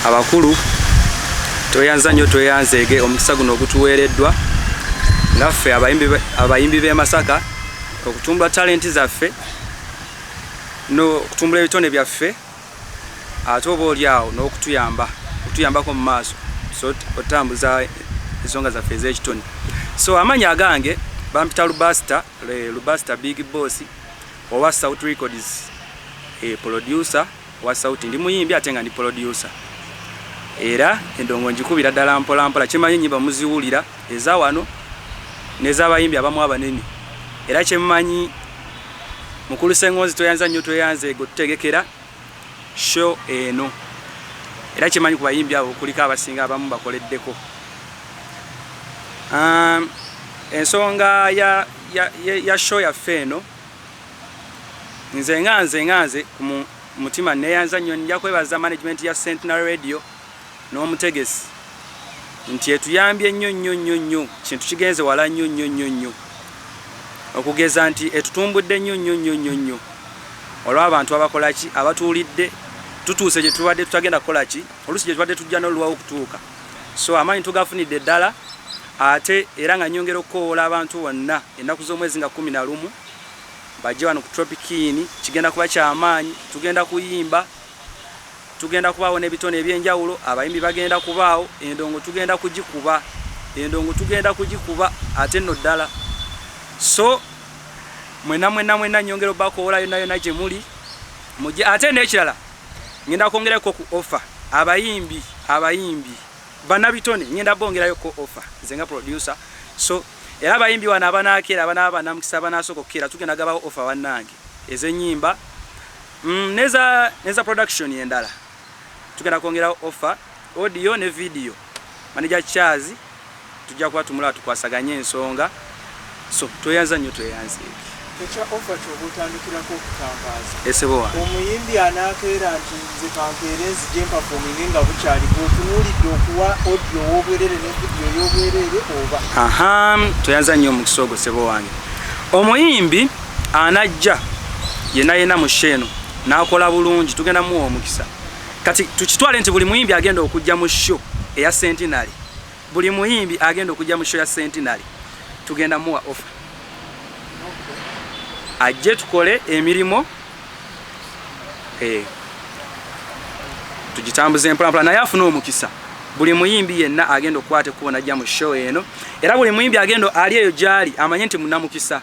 abakulu tweyanza nnyo tweyanzeege omukisa guno ogutuweereddwa ngaffe abayimbi b'e Masaka okutumbula talenti zaffe n'okutumbula ebitone byaffe ate oba oliawo n'okutuyambako mu maaso otambuza ensonga zaffe ez'ekitone. So amanya agange bampita Lubasta Big Boss owa South Records, producer wa South. Ndi muyimbi ate nga ndi producer era endongo njikubira ddala mpolampola. Kimanyi nnyimba muziwulira eza wano n'ez'abayimbi abamu abanene, era kyemmanyi mukulu Ssengonzi tweyanza nnyo tweyanzeege tutegekera show eno, era kyemmanyi ku bayimbi abo kuliko abasinga abamu bakoleddeko. Ensonga ya show yaffe eno nze nganze ku mutima neyanza nnyo. Nja kwebaza management ya Centenary Radio n'omutegesi nti etuyambye nnyo kintu kigenze wala nnyo okugeza nti etutumbudde nnyo olwa abantu abakolaki abatuulidde tutuuse gye tubadde tutagenda kukolaki olusi gye tubadde tujja n'oluwawo okutuuka. So amanyi tugafunidde ddala ate era nga nyongera okukoola abantu bonna ennaku z'omwezi nga 11 bajje wano ku Tropicini. Kigenda kuba kyamaanyi, tugenda kuyimba, tugenda kubaawo n'ebitone ebyenjawulo, abayimbi bagenda kubaawo, endongo tugenda kugikuba ate nno ddala. So mwena nyongera bakoola yonna gye muli mujje. Ate n'ekirala ngenda kwongerako ku offer abayimbi bannabitone, ngenda bongerayo ko offer nze nga producer. So era abayimbi wano abanakeera abanamukisa abanasooka okukeera tugenda gabawo offer wannange ez'ennyimba neza production endala tugenda kwongerawo offer audio ne video. Manager Charles tujja kuba tumula tukwasaganye ensonga. So tweyanza nnyo tweyanzeege. Echa offer kyobutandikirako okutangaza esebowa omuyimbi anakeera nti nze kankeere nzije performing nga bukyali bw'otunuulidde okuwa audio w'obwerere ne video y'obwerere oba tweyanza nnyo omukisa ogwo sebo wange. Omuyimbi anajja yenna mu sheno n'akola bulungi tugenda muwa omukisa. Kati tukitwale nti buli muyimbi agenda okujja mu show eya Centenary, buli muyimbi agenda okujja mu show ya Centenary tugenda muwa offer ajje tukole emirimu tugitambuze mpolampola naye afuna omukisa. Buli muyimbi yenna agenda okukwata kubona ajja mu show eno, era buli muyimbi agenda ali eyo gyali amanye nti munamukisa.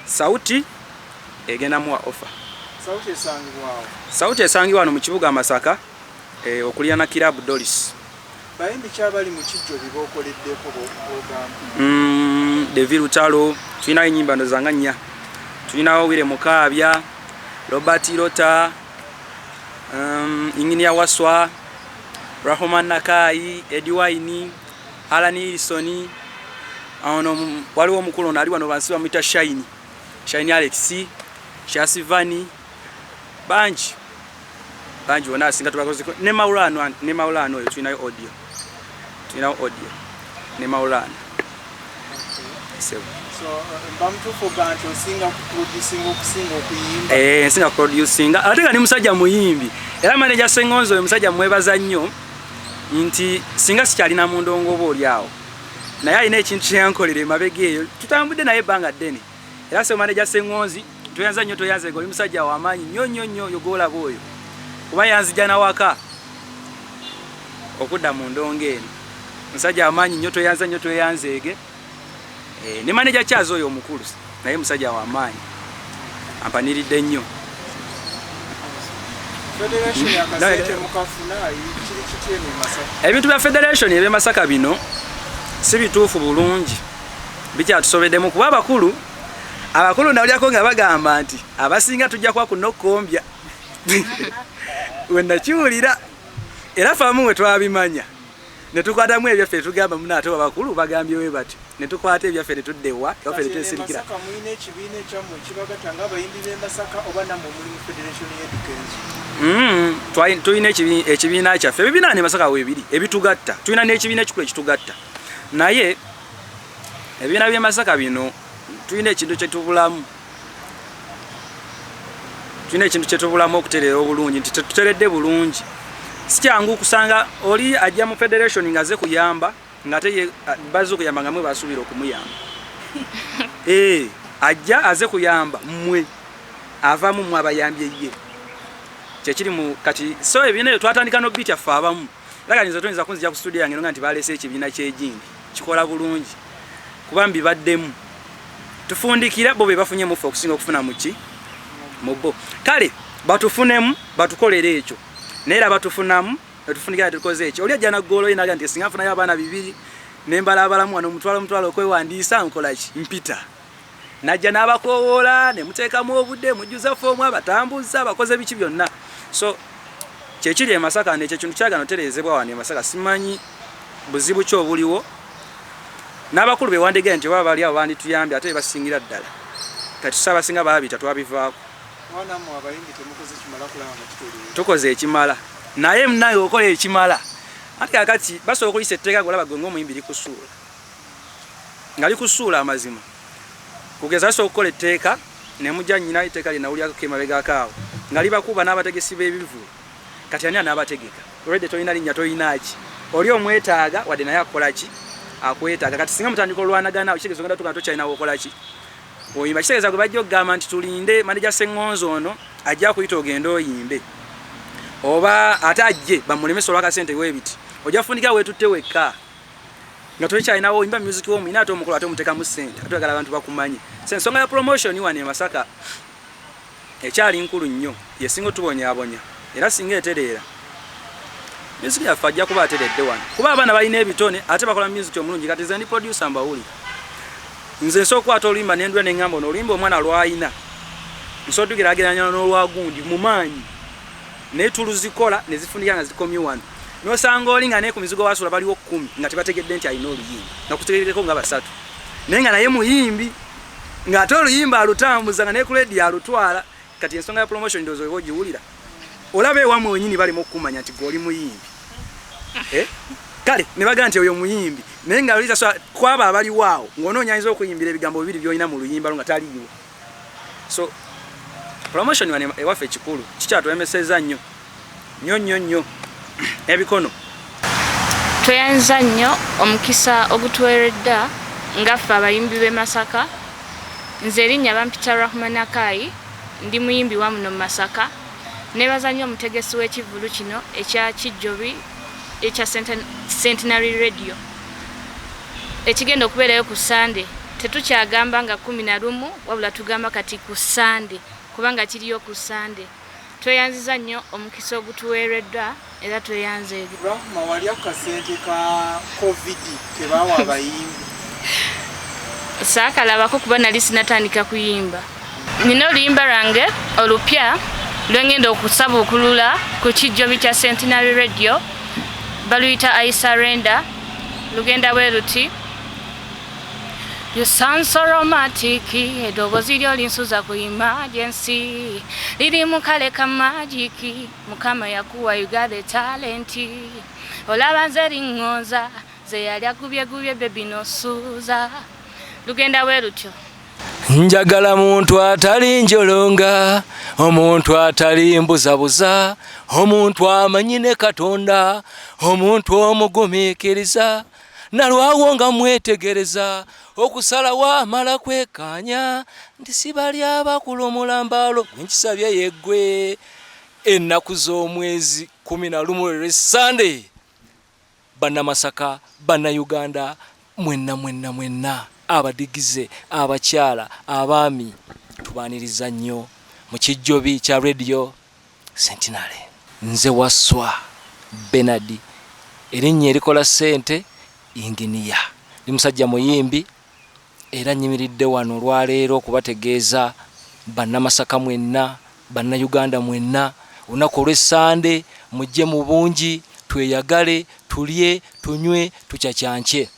Sauti egenda muwa offer. Sauti esangibwa wano mu kibuga Masaka okulya na Club Doris. Bayimbi kyabali mu kijjo bibokoleddeko bogamba David Lutalo, tulina ennyimba ndo zanga nnya. Tulinawo Wile Mukaabya, Robert Lota, Inginia Waswa, Rahman Nakai, Edwine, Alan Ilsoni, waliwo omukulu nali wano bansi bamuyita Shine Alex, Shasivani, banji wona asinga tubakozeko ne Maulano oyo tulinayo audio. Ne Maulano. So mbamtufu ganto singa producing okusinga okuyimba singa producing ate nga ni musajja muyimbi era manager Ssengonzi oyo musajja mwebaza nnyo nti singa sikyalina mu ndongo oba oliawo naye alina ekintu kyeyankolera emabega eyo tutambudde naye ebbanga ddene. Era so manager Ssengonzi tweyanza nnyo tweyanzeege oli musajja w'amaanyi nnyo yogolaba oyo kuba yanzija nawaka okudda mu ndongo eno. Musajja w'amaanyi nnyo tweyanza nnyo tweyanzeege. Ne manager Charles oyo omukulu naye musajja w'amaanyi ampaniridde nnyo. Ebintu bya Federation ebye Masaka bino si bituufu bulungi, bikyatusobeddemu kuba abakulu nawulyako nga bagamba nti abasinga tujja kuba kunokombya wenakiwulira era famu we twabimanya ne tukwatamu ebyaffe tugamba muna ate abakulu bagambye we bati ne tukwata ebyaffe ne tuddewa yaffe tetesirikira. Masaka muyina ekibiina ekyammwe kibagatanga abayimbi b'e Masaka oba namwe muli mu Federation y'Education? Tulina ekibiina kyaffe ebibiina ne Masaka weebiri ebitugatta. Tulina n'ekibiina ekikulu ekitugatta naye ebibiina by'e Masaka bino tulina ekintu kye tubulamu. tulina ekintu kyetubulamu okutereera obulungi nti tetuteredde bulungi. Si kyangu kusanga oli ajja mu federation ngaze kuyamba ngate bazo kuyamba ngamwe basuubira okumuyamba. Ajja aze kuyamba mmwe avamu mwe abayambye ye. Kyekiri mu kati so ebine twatandika no beat afa abamu. Laganizo tonza kunzija ku studio yange nti balese ekibina ky'ejindi. Kikola bulungi. Kubambi baddemu. Tufundikira bo be bafunye mu focusing okufuna muki mubo. Kale batufunemu batukolere ekyo. Neera batufunamu netufundikira tukoze ekyo. Oli ajana golo inaga nti singa funa yabana bibiri nembala abalamu ano mutwalo okwewandiisa nkola ki mpita. Najja n'abakoola ne muteekamu obudde mujjuza foomu abatambuza abakoze biki byonna. So kyekiri e Masaka n'ekyo kintu kyagano terezebwa wano e Masaka simanyi buzibu ki obuliwo. N'abakulu bewandege nti baba bali abo bandituyambye ate basingira ddala. Kati sabasinga baabita twabivaako. Wana mu abayimbi temukoze kimala kulaba nga kituli. Tukoze ekimala. Naye munayo okola ekimala. Ate kakati basobola okulisa etteeka golaba gongo omuyimbi likusuula. Nga likusuula amazima. Kugeza so okukola etteeka ne mujja nnyina etteeka linawulyako kemabega akaawo. Nga libakuba n'abategesi b'ebivu. Kati ani anaabategeka? Already tolina linnya tolinaki. Oli omwetaaga wadde naye akola ki? Akwetaaga. Kati singa mutandika olwanagana kitegeeza ngenda tukana tokyalina okola ki? Oyimba kitegeeza gwe bajja okugamba nti tulinde manager Ssengonzo ono ajja kuyita ogenda oyimbe. Oba ate ajje bamulemesa olw'akasente w'ebiti. Ojja fundika weetutte wekka. Nga tokyalinawo oyimba music wo muyina ate omukolo ate omuteekamu ssente. Ate oyagala abantu bakumanyi. Ensonga ya promotion wano e Masaka ekyali nkulu nnyo yesinga otubonyaabonya. Era singa etereera music yaffe ajja kuba ateredde wano. Kuba abaana balina ebitone ate bakola music omulungi kati ze ndi producer mbawuli. Nze nsokwata oluyimba n'endula n'eŋŋamba ono oluyimba omwana lwayina. Nsootugeraageranya n'olwagundi mu maanyi. Naye tuluzikola ne zifundika nga zikomye wano. N'osanga oli nga naye ku mizigo wasula baliwo 10 nga tebategedde nti alina oluyimba. Nga kutegerekeko nga basatu. Naye nga naye muyimbi. Ng'ate oluyimba alutambuza nga naye ku radio alutwala. Kati ensonga ya promotion ndowooza oba ogiwulira. Olaba ewammwe wennyini balimu okumanya nti gwe oli muyimbi. Kale ne bagamba nti oyo muyimbi. Naye nga oliza so kwaba abali waawo ng'onoonyanyiriza okuyimbira ebigambo bibiri by'olina mu luyimba nga taliiwo. So promotion wane ewaffe ekikulu kikyatwemeseza nnyo nnyo ebikono. Tweyanza nnyo omukisa ogutuweeredda ngaffe abayimbi b'e Masaka. Nze erinnya bampita Rahman Akai, ndi muyimbi wa muno Masaka. Nebaza nnyo omutegesi w'ekivulu kino ekya Kijjobi ekya Centenary Radio ekigenda okubeerayo ku Sunday. Tetukyagamba nga 11 wabula tugamba kati ku Sunday kubanga kiriyo ku Sunday. Tweyanziza nnyo omukisa ogutuweereddwa era tweyanze Rahma wali akasente ka COVID kebawa abayimbi. Saakalabako kuba nali sinatandika kuyimba. Nina oluyimba lwange olupya lwengenda okusaba okulula ku Kijjobi kya Centenary Radio baluyita I Surrender. Lugenda bwe luti You sound so romantic, eddoboozi lyo linsuza ku emergency. Liri mu kale ka magiki, Mukama yakuwa you got the talent. Olaba nze liŋŋonza, ze yali agubye baby nosuuza. Lugenda bwe lutyo. Njagala muntu atali njolonga, omuntu atali mbuzabuza, omuntu amanyi ne Katonda, omuntu omugumiikiriza. Nalwawo nga mwetegereza okusalawo amala kwekanya nti sibali abakulu omulambalo nkisabye yeggwe ennaku z'omwezi 11 Sunday. Bannamasaka, Bannayuganda, mwenna abadigize, abakyala, abaami tubaaniriza nnyo mu Kijjobi kya Radio Centenary. Nze Waswa Benadi erinnya erikola ssente Inginiya ndi musajja muyimbi era nyimiridde wano olwaleero okubategeeza Bannamasaka mwenna, Bannayuganda mwenna, olunaku olw'Essande mujje mu bungi tweyagale, tulye, tunywe, tucacyanke.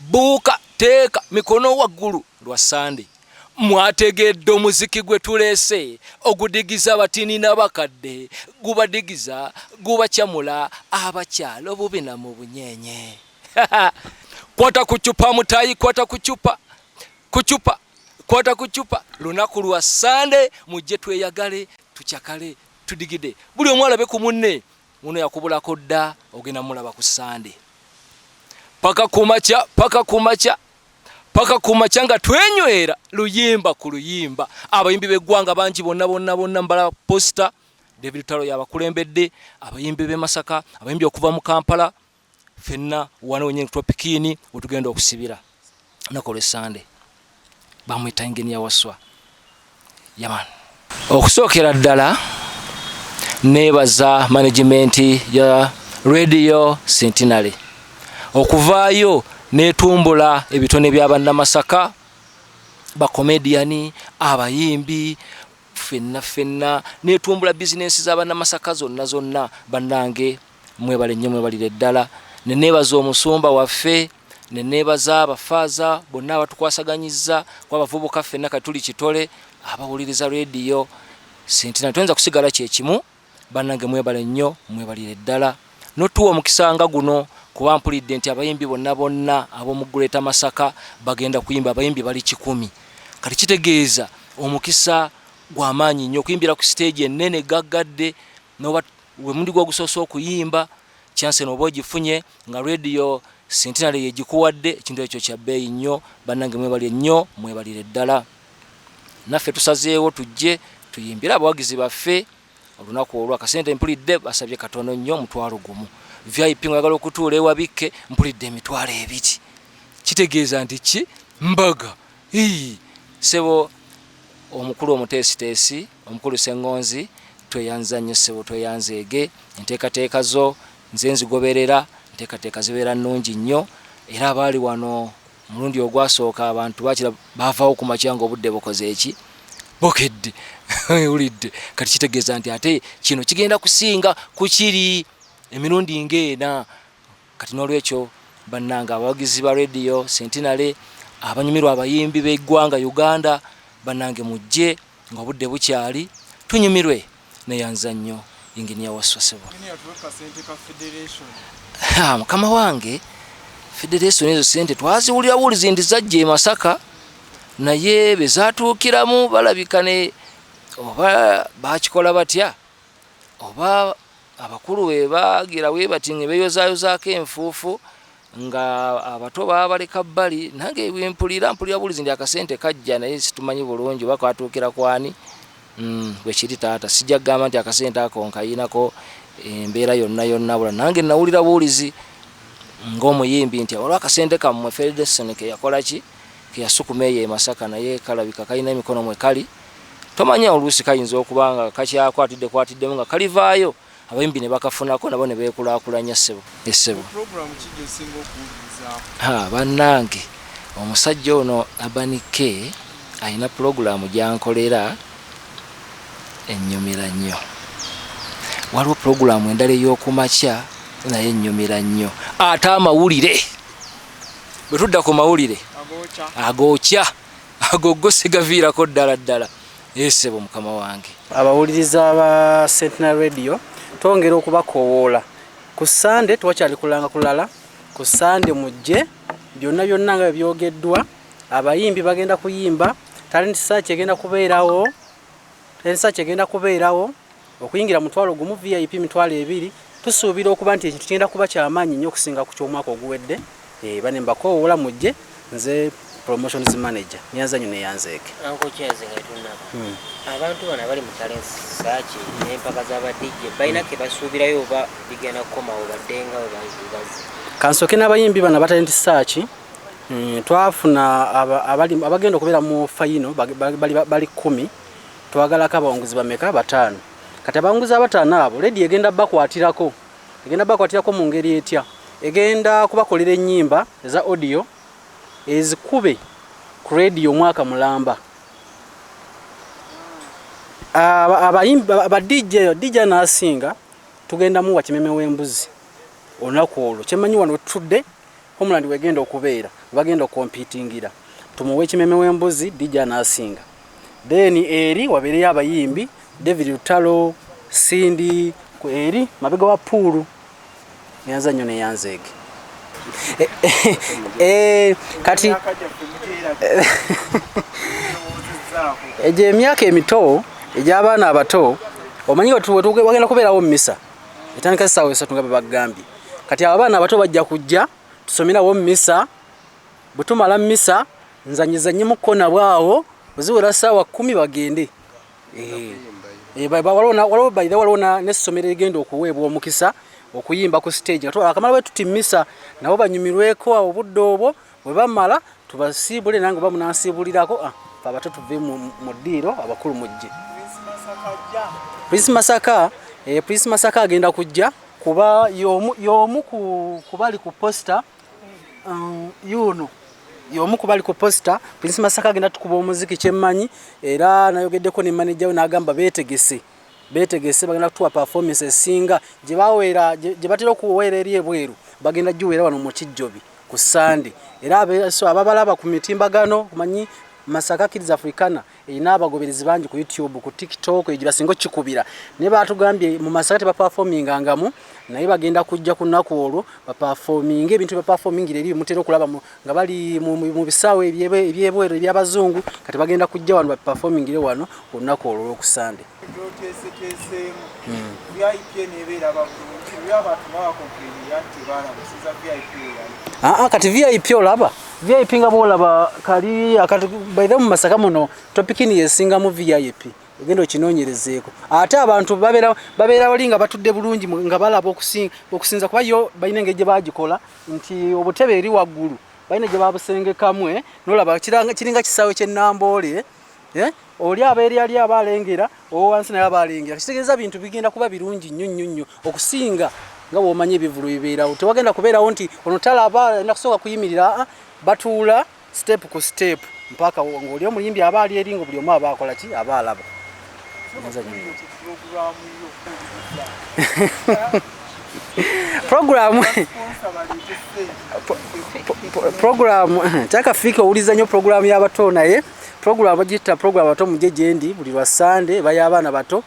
Buuka teeka mikono waggulu lwa Sunday. Mwategedde omuziki gwe tuleese ogudigiza abatini n'abakadde, gubadigiza, gubakyamula abakyala obubi na mu bunyenye. Kwata kuchupa mutayi, kwata kuchupa kwata ku chupa lunaku lwa Sunday mujje tweyagale tuchakale tudigide buli omwala be ku munne muno yakubulako dda ogenda mulaba ku Sunday paka kumacha nga twenywera luyimba ku luyimba abayimbi beggwanga bangi bonna mbala poster David Talo yabakulembedde abayimbi be Masaka abayimbi okuva mu Kampala fenna wano nyenye tropikini utugenda okusibira nakole Sunday bamwita Engineer Waswa yaman okusookera ddala nebaza management ya Radio Centenary okuvaayo netumbula ebitone bya bannamasaka ba comedian abayimbi fenna netumbula business za bannamasaka zonna bannange mwebale nnyo mwebalire ddala nenebaza omusumba waffe nenebaza abafaza bonna abatukwasaganyizza kwabavubuka fenna katuli kitole abawuliriza Radio Centenary twenza kusigala kyekimu bannange mwebale nnyo mwebalire ddala notuwa omukisanga guno kuba mpulidde nti abayimbi bonna ab'omu Greater Masaka bagenda kuyimba abayimbi bali 10 kati kitegeeza omukisa gw'amaanyi nnyo okuyimbira ku stage ennene gaggadde noba we mundi gwo gusoso okuyimba chance no bogifunye nga Radio Centenary yegikuwadde ekintu ekyo kya bbeeyi nnyo bannange mwebali nnyo mwebalire ddala naffe tusazeewo tujje tuyimbira abawagizi baffe olunaku olwa kasente mpulidde basabye katono nnyo mutwalo gumu VIP ngagala okutuula ewabikke mpulidde emitwalo 2 kitegeeza nti ki mbaga sebo omukulu omutesitesi omukulu Sengonzi tweyanza nnyo sebo tweyanzeege enteekateeka zo nze nzigoberera enteekateeka zibeera nnungi nnyo era abaali wano mulundi ogwasooka abantu bakira baavaawo ku makyanga obudde bukoze eki bokedde ulidde kati kitegeeza nti ate kino kigenda kusinga ku kiri emirundi ng'ena kati n'olwekyo bannanga abawagizi ba Radio Centenary abanyumirwa abayimbi b'eggwanga Uganda bannange mujje nga obudde bukyali tunyumirwe neyanza nnyo Engineer Waswa sebo mukama wange federation ezo sente twaziwulira wulizi ndi zajje Masaka naye bezatuukiramu balabikane oba bakikola batya oba abakulu we bagira we batinge beyozayozaako enfuufu nga abato babaleka bbali nange mpulira bulizi ndi akasente kajja naye situmanyi bulungi oba kwatuukira kwani bwe kiri taata sijja kugamba nti akasente ako nkayinako embeera yonna bula nange nawulira bulizi ng'omuyimbi nti olwa akasente kammwe Federation ke yakola ki ke yasukuma eyo Masaka naye kalabika kalina emikono mwe kali tomanya oluusi kayinza okubanga kwatiddemu nga kalivaayo abayimbi ne bakafunako nabo ne beekulaakulanya ssebo essebo bannange omusajja ono Abanike alina pulogulaamu gyankolera ennyumira nnyo waliwo pulogulaamu endala ey'okumakya naye ennyumira nnyo ate amawulire bwe tudda ku mawulire agookya ago sigaviirako ddala essebo mukama wange abawuliriza ba Centenary Radio twongera okubakoowoola ku Sunday twakyali kulanga kulala ku Sunday mujje byonna nga byogeddwa abayimbi bagenda kuyimba talent search egenda kubeerawo okuyingira mutwalo gumu VIP mitwalo 2 tusuubira okuba nti ekintu kigenda kuba kyamaanyi nnyo okusinga ku ky'omwaka oguwedde bane mbakoowoola mujje nze promotions manager nyanzanyo neyanzeeke abantu bana bali mu talent search n'empaka z'aba DJ balina ke basuubirayo oba bigenda kukomawo baddenga we bazi kansooke n'abayimbi bana ba talent search twafuna abagenda okubeera mu fayino bali 10 twagalako abawunguzi bameka 5 kati abawunguzi 5 abo radio egenda bakwatirako mu ngeri etya egenda kubakolera ennyimba eza audio ezikube ku radio mwaka mulamba abayimbi aba DJ nasinga tugenda muwa kimeme w'embuzi olunaku olwo kyemanyi wano tudde Homeland wegenda okubeera bagenda okompitingira tumuwe kimeme w'embuzi DJ nasinga then eri wabeereyo abayimbi David Talo Cindy eri mabega wa Pulu yanza nnyo neyanzeege kati egyo emyaka emito egy'abaana abato omanyi wagenda kubeerawo mumisa etandika essaawa 3 nga bebagambye kati abaana abato bajja kujja tusomerawo mumisa bwe tumala mumisa nzanyizanyemuko nabwawo bweziwera ssaawa 10 bagende waliwo n'essomero erigenda okuweebwa omukisa okuyimba ku stage akamala bwe tuti misa nabo banyumirweko awo obudde obwo bwe bamala tubasiibule nange bamunansiibulirako abato tuve mu ddiiro abakulu mujje Prince Masaka agenda kujja kuba y'omu kubali ku posta y'omu kubali ku posta Prince Masaka agenda tukuba omuziki kyemmanyi era nayogeddeko ne manager we n'agamba beetegese bagenda kutuwa performance esinga gye batera okuweera eri ebweru bagenda giweera wano mu Kijjobi ku Sunday era ababalaba ku mitimbagano kumanyi Masaka Kids Africana erina abagoberezi bangi ku YouTube ku TikTok egyo basinga kikubira ne batugambye mu Masaka tebaperforminga ngamu naye bagenda kujja ku nnaku olwo baperforminga ebintu byaperformingira eri mutera okulaba nga bali mu bisaawe ebyebweru ebyabazungu kati bagenda kujja wano baperformingire wano ku nnaku olwo ku Sunday. Kati VIP olaba VIP nga bolaba kali baida mu Masaka muno topikini yesinga mu VIP ogenda okinoonyerezeeko ate abantu babeera balinga batudde bulungi nga balaba okusinza kuba yo balina engeri gye bagikola nti obutebe eri waggulu balina gye babusengekamu nolaba kiringa kisaawe ky'ennamboole oli abeeri ali abalengera owansi naye abalengera kitegeeza bintu bigenda kuba birungi nnyo okusinga nga bw'omanyi ebivulu bibeerawo tewagenda kubeerawo nti ono talaba nakusooka kuyimirira batuula step ku step mpaka ng'oli omuyimbi aba ali eri nga buli omu aba akola ki aba alaba programu takafika owuliza nnyo programu y'abato naye programu bagiyita programu abato mujje gyendi buli lwa Sunday baya abaana bato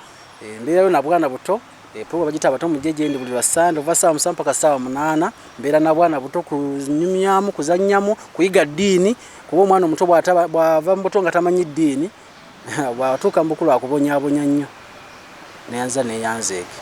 mbeerayo na bwana buto programu bagiyita abato mujje gyendi buli lwa Sunday ova ssaawa 7 mpaka ssaawa 8 mbeera na bwana buto kunyumyamu kuzannyamu kuyiga ddiini kuba omwana omuto bw'ava mu buto nga tamanyi ddiini bw'atuuka mu bukulu akubonyaabonya nnyo neyanza neyanzeeke